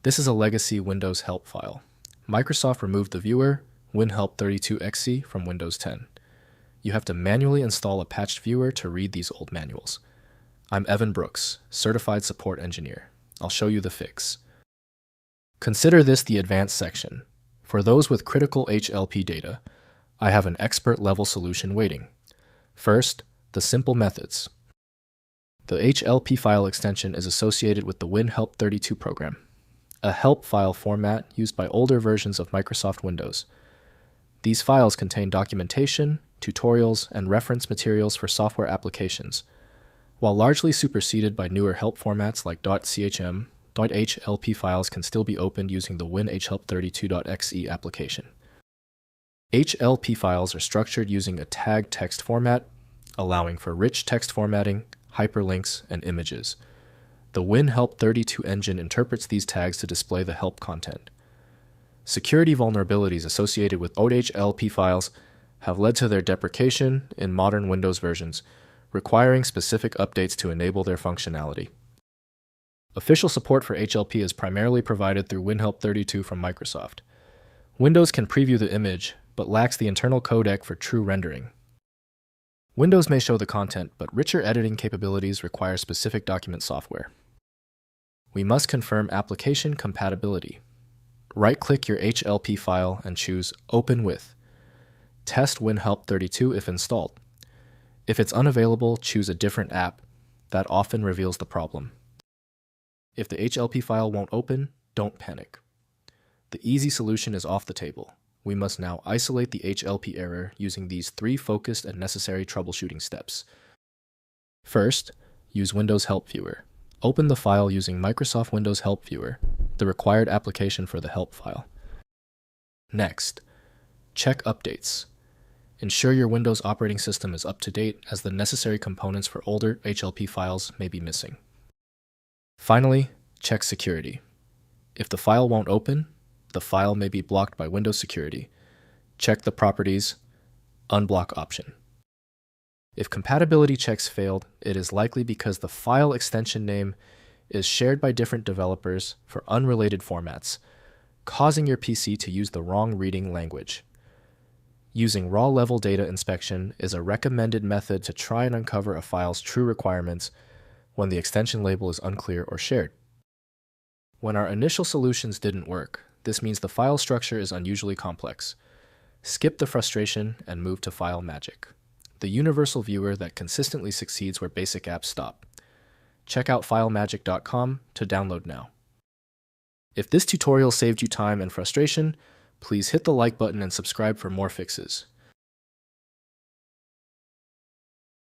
This is a legacy Windows help file. Microsoft removed the viewer, WinHelp32exe, from Windows 10. You have to manually install a patched viewer to read these old manuals. I'm Evan Brooks, Certified Support Engineer. I'll show you the fix. Consider this the advanced section. For those with critical HLP data, I have an expert-level solution waiting. First, the simple methods. The HLP file extension is associated with the WinHelp32 program, a help file format used by older versions of Microsoft Windows. These files contain documentation, tutorials, and reference materials for software applications. While largely superseded by newer help formats like .chm, .HLP files can still be opened using the WinHelp32.exe application. HLP files are structured using a tagged text format, allowing for rich text formatting, hyperlinks, and images. The WinHelp32 engine interprets these tags to display the help content. Security vulnerabilities associated with old HLP files have led to their deprecation in modern Windows versions, requiring specific updates to enable their functionality. Official support for HLP is primarily provided through WinHelp32 from Microsoft. Windows can preview the image, but lacks the internal codec for true rendering. Windows may show the content, but richer editing capabilities require specific document software. We must confirm application compatibility. Right-click your HLP file and choose Open With. Test WinHelp32 if installed. If it's unavailable, choose a different app. That often reveals the problem. If the HLP file won't open, don't panic. The easy solution is off the table. We must now isolate the HLP error using these 3 focused and necessary troubleshooting steps. First, use Windows Help Viewer. Open the file using Microsoft Windows Help Viewer, the required application for the help file. Next, check updates. Ensure your Windows operating system is up to date, as the necessary components for older HLP files may be missing. Finally, check security. If the file won't open, the file may be blocked by Windows Security. Check the Properties Unblock option. If compatibility checks failed, it is likely because the file extension name is shared by different developers for unrelated formats, causing your PC to use the wrong reading language. Using raw-level data inspection is a recommended method to try and uncover a file's true requirements when the extension label is unclear or shared. When our initial solutions didn't work, this means the file structure is unusually complex. Skip the frustration and move to File Magic, the universal viewer that consistently succeeds where basic apps stop. Check out FileMagic.com to download now. If this tutorial saved you time and frustration, please hit the like button and subscribe for more fixes.